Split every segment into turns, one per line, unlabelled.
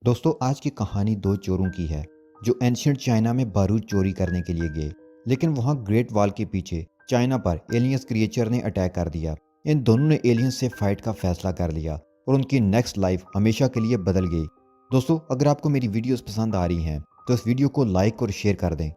दोस्तों आज की कहानी दो चोरों की है जो एंशियंट चाइना में बारूद चोरी करने के लिए गए। लेकिन वहां ग्रेट वॉल के पीछे चाइना पर एलियंस क्रिएचर ने अटैक कर दिया। इन दोनों ने एलियंस से फाइट का फैसला कर लिया और उनकी नेक्स्ट लाइफ हमेशा के लिए बदल गई। दोस्तों अगर आपको मेरी वीडियोस पसंद आ रही हैं तो इस वीडियो को लाइक और शेयर कर दें।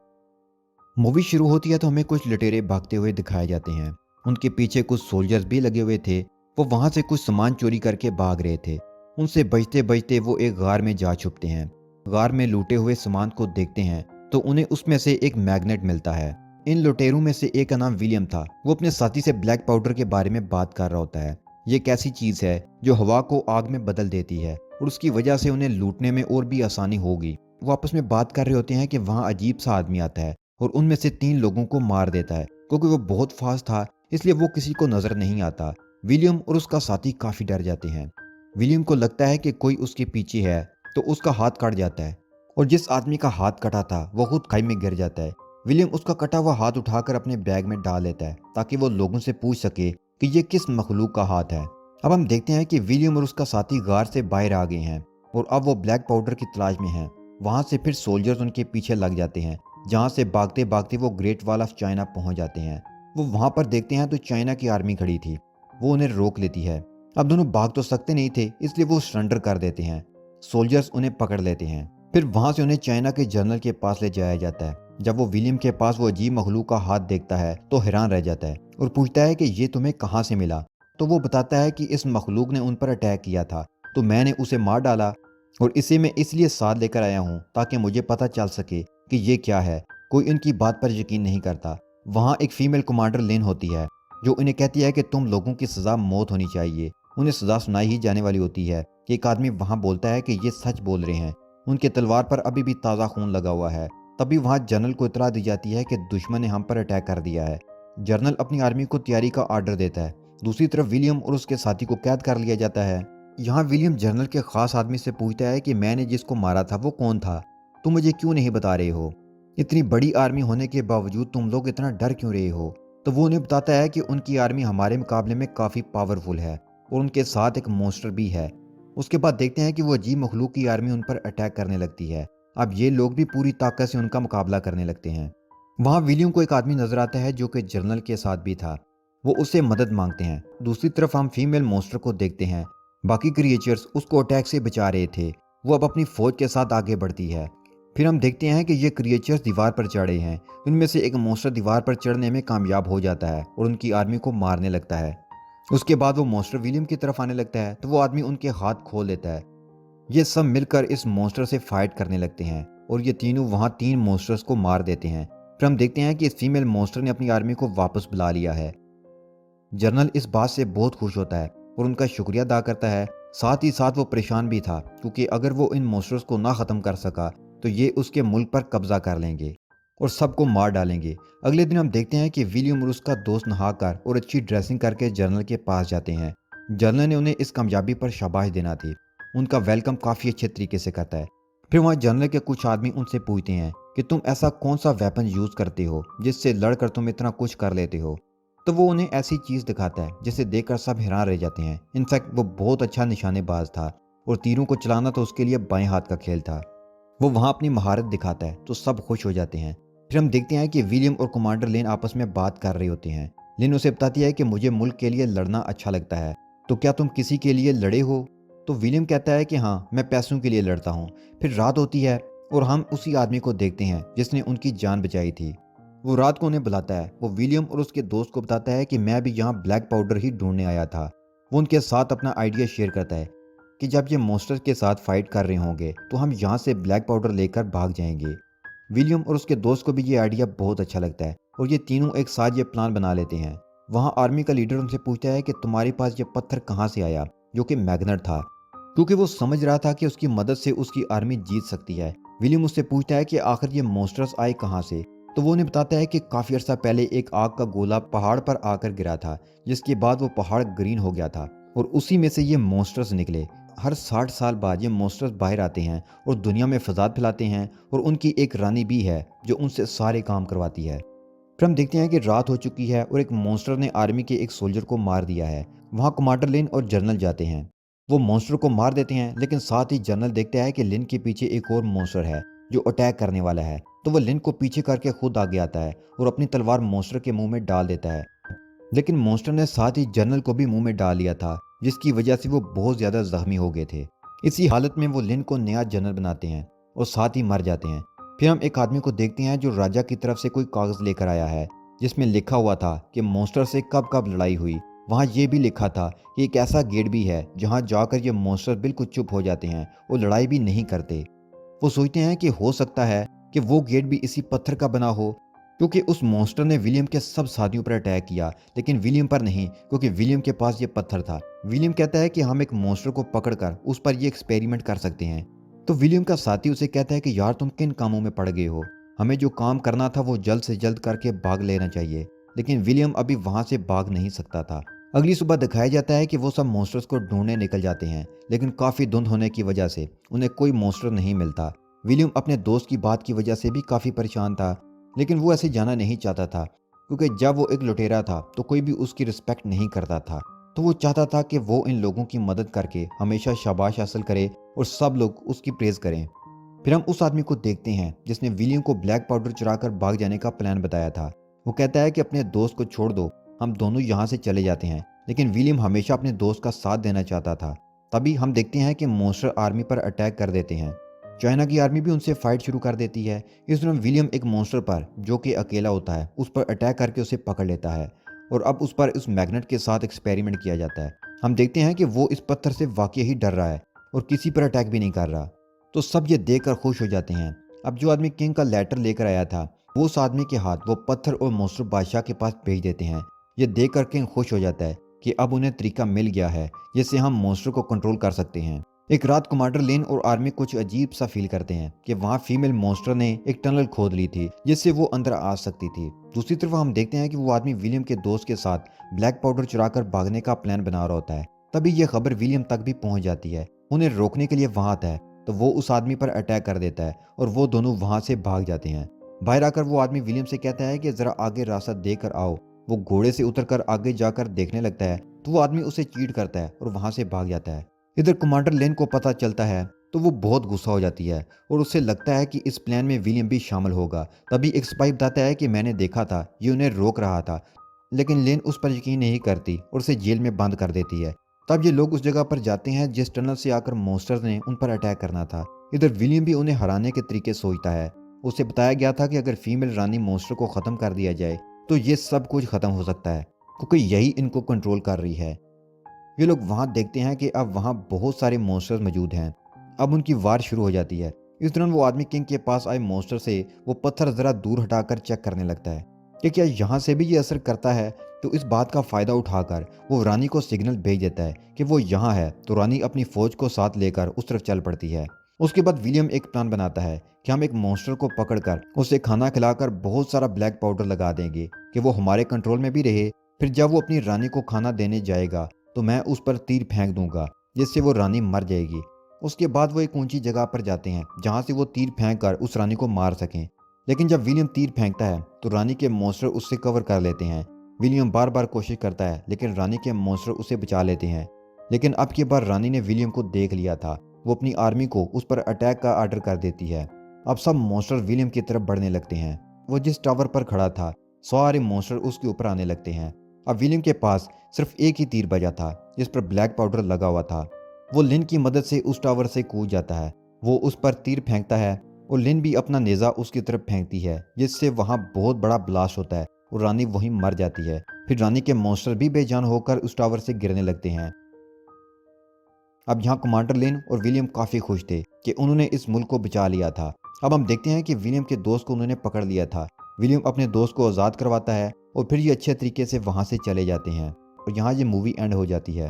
मूवी शुरू होती है तो हमें कुछ लुटेरे भागते हुए दिखाए जाते हैं। उनके पीछे कुछ सोल्जर्स भी लगे हुए थे। वो वहां से कुछ सामान चोरी करके भाग रहे थे। उनसे बचते बचते वो एक गार में जा छुपते हैं। गार में लूटे हुए सामान को देखते हैं तो उन्हें उसमें से एक मैग्नेट मिलता है। इन लुटेरों में से एक का नाम विलियम था। वो अपने साथी से ब्लैक पाउडर के बारे में बात कर रहा होता है। ये एक ऐसी चीज है जो हवा को आग में बदल देती है और उसकी वजह से उन्हें लूटने में और भी आसानी होगी। वो आपस में बात कर रहे होते हैं कि वहाँ अजीब सा आदमी आता है और उनमें से 3 लोगों को मार देता है। क्योंकि वो बहुत फास्ट था इसलिए वो किसी को नजर नहीं आता। विलियम और उसका साथी काफी डर जाते हैं। विलियम को लगता है कि कोई उसके पीछे है तो उसका हाथ कट जाता है और जिस आदमी का हाथ कटा था वो खुद खाई में गिर जाता है। विलियम उसका कटा हुआ हाथ उठाकर अपने बैग में डाल लेता है ताकि वो लोगों से पूछ सके कि ये किस मखलूक का हाथ है। अब हम देखते हैं कि विलियम और उसका साथी गार से बाहर आ गए हैं और अब वो ब्लैक पाउडर की तलाश में हैं। वहां से फिर सोल्जर्स उनके पीछे लग जाते हैं जहां से भागते भागते वो ग्रेट वॉल ऑफ चाइना पहुंच जाते हैं। वो वहां पर देखते हैं तो चाइना की आर्मी खड़ी थी। वो उन्हें रोक लेती है। अब दोनों भाग तो सकते नहीं थे इसलिए वो सरेंडर कर देते हैं। सोल्जर्स उन्हें पकड़ लेते हैं। फिर वहां से उन्हें चाइना के जनरल के पास ले जाया जाता है। जब वो विलियम के पास वो अजीब मखलूक का हाथ देखता है तो हैरान रह जाता है और पूछता है कि ये तुम्हें कहाँ से मिला। तो वो बताता है कि इस मखलूक ने उन पर अटैक किया था तो मैंने उसे मार डाला और इसे मैं इसलिए साथ लेकर आया हूँ ताकि मुझे पता चल सके कि ये क्या है। कोई इनकी बात पर यकीन नहीं करता। वहाँ एक फीमेल कमांडर लेन होती है जो इन्हें कहती है कि तुम लोगों की सज़ा मौत होनी चाहिए। उन्हें सज़ा सुनाई ही जाने वाली होती है कि एक आदमी वहाँ बोलता है कि ये सच बोल रहे हैं। उनके तलवार पर अभी भी ताज़ा खून लगा हुआ है। तभी वहाँ जनरल को इतला दी जाती है कि दुश्मन ने हम पर अटैक कर दिया है। जनरल अपनी आर्मी को तैयारी का आर्डर देता है। दूसरी तरफ विलियम और उसके साथी को कैद कर लिया जाता है। यहाँ विलियम जनरल के खास आदमी से पूछता है कि मैंने जिसको मारा था वो कौन था, तुम मुझे क्यों नहीं बता रहे हो? इतनी बड़ी आर्मी होने के बावजूद तुम लोग इतना डर क्यों रहे हो? तो वो उन्हें बताता है कि उनकी आर्मी हमारे मुकाबले में काफ़ी पावरफुल है और उनके साथ एक मॉन्स्टर भी है। उसके बाद देखते हैं कि वो अजीब मखलूक की आर्मी उन पर अटैक करने लगती है। अब ये लोग भी पूरी ताकत से उनका मुकाबला करने लगते हैं। वहाँ विलियम को एक आदमी नजर आता है जो कि जनरल के साथ भी था। वो उससे मदद मांगते हैं। दूसरी तरफ हम फीमेल मॉन्स्टर को देखते हैं। बाकी क्रिएचर्स उसको अटैक से बचा रहे थे। वो अब अपनी फौज के साथ आगे बढ़ती है। फिर हम देखते हैं कि ये क्रिएचर्स दीवार पर चढ़े हैं। इनमें से एक मॉन्स्टर दीवार पर चढ़ने में कामयाब हो जाता है और उनकी आर्मी को मारने लगता है। उसके बाद वो मॉन्स्टर विलियम की तरफ आने लगता है तो वो आदमी उनके हाथ खोल देता है। ये सब मिलकर इस मॉन्स्टर से फाइट करने लगते हैं और ये तीनों वहाँ 3 मॉन्स्टर्स को मार देते हैं। फिर हम देखते हैं कि इस फीमेल मॉन्स्टर ने अपनी आर्मी को वापस बुला लिया है। जनरल इस बात से बहुत खुश होता है और उनका शुक्रिया अदा करता है। साथ ही साथ वो परेशान भी था क्योंकि अगर वो इन मॉन्स्टर्स को ना ख़त्म कर सका तो ये उसके मुल्क पर कब्जा कर लेंगे और सबको मार डालेंगे। अगले दिन हम देखते हैं कि विलियम और उसका दोस्त नहाकर और अच्छी ड्रेसिंग करके जनरल के पास जाते हैं। जनरल ने उन्हें इस कामयाबी पर शाबाश देना थी। उनका वेलकम काफ़ी अच्छे तरीके से करता है। फिर वहाँ जनरल के कुछ आदमी उनसे पूछते हैं कि तुम ऐसा कौन सा वेपन यूज़ करते हो जिससे लड़कर तुम इतना कुछ कर लेते हो। तो वो उन्हें ऐसी चीज़ दिखाता है जिसे देखकर सब हैरान रह जाते हैं। इनफैक्ट वो बहुत अच्छा निशानेबाज था और तीरों को चलाना तो उसके लिए बाएं हाथ का खेल था। वो वहाँ अपनी महारत दिखाता है तो सब खुश हो जाते हैं। फिर हम देखते हैं कि विलियम और कमांडर लेन आपस में बात कर रहे होते हैं। लेन उसे बताती है कि मुझे मुल्क के लिए लड़ना अच्छा लगता है, तो क्या तुम किसी के लिए लड़े हो? तो विलियम कहता है कि हाँ, मैं पैसों के लिए लड़ता हूँ। फिर रात होती है और हम उसी आदमी को देखते हैं जिसने उनकी जान बचाई थी। वो रात को उन्हें बुलाता है। वो विलियम और उसके दोस्त को बताता है कि मैं भी यहाँ ब्लैक पाउडर ही ढूंढने आया था। वो उनके साथ अपना आइडिया शेयर करता है कि जब ये मॉन्स्टर के साथ फाइट कर रहे होंगे तो हम यहाँ से ब्लैक पाउडर लेकर भाग जाएंगे। विलियम और उसके दोस्त को भी ये आइडिया बहुत अच्छा लगता है और ये तीनों एक साथ ये प्लान बना लेते हैं। वहाँ आर्मी का लीडर उनसे पूछता है कि तुम्हारे पास ये पत्थर कहाँ से आया, जो कि मैग्नेट था, क्योंकि वो समझ रहा था कि उसकी मदद से उसकी आर्मी जीत सकती है। विलियम उससे पूछता है कि आखिर ये मॉन्स्टर्स आए कहाँ से। तो वो उन्हें बताता है कि काफ़ी अर्सा पहले एक आग का गोला पहाड़ पर आकर गिरा था, जिसके बाद वो पहाड़ ग्रीन हो गया था और उसी में से ये मॉन्स्टर्स निकले। हर 60 साल बाद ये मॉन्स्टर्स बाहर आते हैं और दुनिया में फसाद फैलाते हैं और उनकी एक रानी भी है जो उनसे सारे काम करवाती है। फिर हम देखते हैं कि रात हो चुकी है और एक मॉन्स्टर ने आर्मी के एक सोल्जर को मार दिया है। वहाँ कमांडर लेन और जनरल जाते हैं। वो मॉन्स्टर को मार देते हैं, लेकिन साथ ही जनरल देखता है कि लिन के पीछे एक और मॉन्स्टर है जो अटैक करने वाला है। तो वो लिन को पीछे करके खुद आगे आता है और अपनी तलवार मॉन्स्टर के मुंह में डाल देता है। लेकिन मॉन्स्टर ने साथ ही जनरल को भी मुंह में डाल लिया था, जिसकी वजह से वो बहुत ज्यादा जख्मी हो गए थे। इसी हालत में वो लिन को नया जनरल बनाते हैं और साथ ही मर जाते हैं। फिर हम एक आदमी को देखते हैं जो राजा की तरफ से कोई कागज लेकर आया है, जिसमें लिखा हुआ था कि मॉन्स्टर से कब कब लड़ाई हुई। वहाँ ये भी लिखा था कि एक ऐसा गेट भी है जहाँ जाकर ये मॉन्स्टर बिल्कुल चुप हो जाते हैं और लड़ाई भी नहीं करते। वो सोचते हैं कि हो सकता है कि वो गेट भी इसी पत्थर का बना हो, क्योंकि उस मॉन्स्टर ने विलियम के सब साथियों पर अटैक किया, लेकिन विलियम पर नहीं, क्योंकि विलियम के पास ये पत्थर था। विलियम कहता है कि हम एक मॉन्स्टर को पकड़कर उस पर ये एक्सपेरिमेंट कर सकते हैं। तो विलियम का साथी उसे कहता है कि यार तुम किन कामों में पड़ गए हो, हमें जो काम करना था वो जल्द से जल्द करके भाग लेना चाहिए। लेकिन विलियम अभी वहां से भाग नहीं सकता था। अगली सुबह दिखाया जाता है कि वो सब मॉन्स्टर्स को ढूंढने निकल जाते हैं, लेकिन काफी धुंध होने की वजह से उन्हें कोई मॉन्स्टर नहीं मिलता। विलियम अपने दोस्त की बात की वजह से भी काफी परेशान था, लेकिन वो ऐसे जाना नहीं चाहता था, क्योंकि जब वो एक लुटेरा था तो कोई भी उसकी रिस्पेक्ट नहीं करता था। तो वो चाहता था कि वो इन लोगों की मदद करके हमेशा शाबाश हासिल करे और सब लोग उसकी प्रेज करें। फिर हम उस आदमी को देखते हैं जिसने विलियम को ब्लैक पाउडर चुराकर भाग जाने का प्लान बताया था। वो कहता है कि अपने दोस्त को छोड़ दो, हम दोनों यहाँ से चले जाते हैं। लेकिन विलियम हमेशा अपने दोस्त का साथ देना चाहता था। तभी हम देखते हैं कि मॉन्स्टर आर्मी पर अटैक कर देते हैं। चाइना की आर्मी भी उनसे फाइट शुरू कर देती है। इस दौरान विलियम एक मॉन्स्टर पर, जो कि अकेला होता है, उस पर अटैक करके उसे पकड़ लेता है और अब उस पर उस मैग्नेट के साथ एक्सपेरिमेंट किया जाता है। हम देखते हैं कि वो इस पत्थर से वाकई ही डर रहा है और किसी पर अटैक भी नहीं कर रहा। तो सब ये देखकर खुश हो जाते हैं। अब जो आदमी किंग का लेटर लेकर आया था, वो उस आदमी के हाथ वो पत्थर और मॉन्स्टर बादशाह के पास भेज देते हैं। ये देखकर किंग खुश हो जाता है कि अब उन्हें तरीका मिल गया है जिससे हम मॉन्स्टर को कंट्रोल कर सकते हैं। एक रात कमांडर लेन और आर्मी कुछ अजीब सा फील करते हैं कि वहाँ फीमेल मॉन्स्टर ने एक टनल खोद ली थी जिससे वो अंदर आ सकती थी। दूसरी तरफ हम देखते हैं कि वो आदमी विलियम के दोस्त के साथ ब्लैक पाउडर चुराकर भागने का प्लान बना रहा होता है। तभी यह खबर विलियम तक भी पहुंच जाती है। उन्हें रोकने के लिए वहां आता है तो वो उस आदमी पर अटैक कर देता है और वो दोनों वहां से भाग जाते हैं। बाहर आकर वो आदमी विलियम से कहता है कि जरा आगे रास्ता देकर आओ। वो घोड़े से उतरकर आगे जाकर देखने लगता है तो वो आदमी उसे चीट करता है और वहां से भाग जाता है। इधर कमांडर लेन को पता चलता है तो वो बहुत गुस्सा हो जाती है और उसे लगता है कि इस प्लान में विलियम भी शामिल होगा। तभी एक सिपाही बताता है कि मैंने देखा था, ये उन्हें रोक रहा था। लेकिन लेन उस पर यकीन नहीं करती और उसे जेल में बंद कर देती है। तब ये लोग उस जगह पर जाते हैं जिस टनल से आकर मॉन्स्टर्स ने उन पर अटैक करना था। इधर विलियम भी उन्हें हराने के तरीके सोचता है। उसे बताया गया था कि अगर फीमेल रानी मॉन्स्टर को खत्म कर दिया जाए तो ये सब कुछ खत्म हो सकता है, क्योंकि यही इनको कंट्रोल कर रही है। ये लोग वहां देखते हैं कि अब वहां बहुत सारे मॉन्स्टर्स मौजूद हैं। अब उनकी वार शुरू हो जाती है। इस दौरान वो आदमी किंग के पास आए मॉन्स्टर से वो पत्थर जरा दूर हटाकर चेक करने लगता है कि क्या यहाँ से भी ये असर करता है। तो इस बात का फायदा उठाकर वो रानी को सिग्नल भेज देता है कि वो यहाँ है। तो रानी अपनी फौज को साथ लेकर उस तरफ चल पड़ती है। उसके बाद विलियम एक प्लान बनाता है कि हम एक मॉन्स्टर को पकड़कर उसे खाना खिलाकर बहुत सारा ब्लैक पाउडर लगा देंगे कि वो हमारे कंट्रोल में भी रहे। फिर जब वो अपनी रानी को खाना देने जाएगा तो मैं उस पर तीर फेंक दूंगा जिससे वो रानी मर जाएगी। उसके बाद वो एक ऊंची जगह पर जाते हैं जहां से वो तीर फेंक कर उस रानी को मार सकें। लेकिन जब विलियम तीर फेंकता है तो रानी के मॉन्स्टर उससे कवर कर लेते हैं। विलियम बार बार कोशिश करता है लेकिन रानी के मॉन्स्टर उसे बचा लेते हैं। लेकिन अब की बार रानी ने विलियम को देख लिया था। वो अपनी आर्मी को उस पर अटैक का आर्डर कर देती है। अब सब मॉन्स्टर विलियम की तरफ बढ़ने लगते हैं। वो जिस टावर पर खड़ा था सारे मॉन्स्टर उसके ऊपर आने लगते हैं। अब विलियम के पास सिर्फ एक ही तीर बचा था जिस पर ब्लैक पाउडर लगा हुआ था। वो लिन की मदद से उस टावर से कूद जाता है। वो उस पर तीर फेंकता है और लिन भी अपना नेजा उसकी तरफ फेंकती है, जिससे वहां बहुत बड़ा ब्लास्ट होता है और रानी वहीं मर जाती है। फिर रानी के मॉन्स्टर भी बेजान होकर उस टावर से गिरने लगते हैं। अब यहाँ कमांडर लेन और विलियम काफी खुश थे कि उन्होंने इस मुल्क को बचा लिया था। अब हम देखते हैं कि विलियम के दोस्त को उन्होंने पकड़ लिया था। विलियम अपने दोस्त को आज़ाद करवाता है और फिर ये अच्छे तरीके से वहां से चले जाते हैं और यहाँ ये मूवी एंड हो जाती है।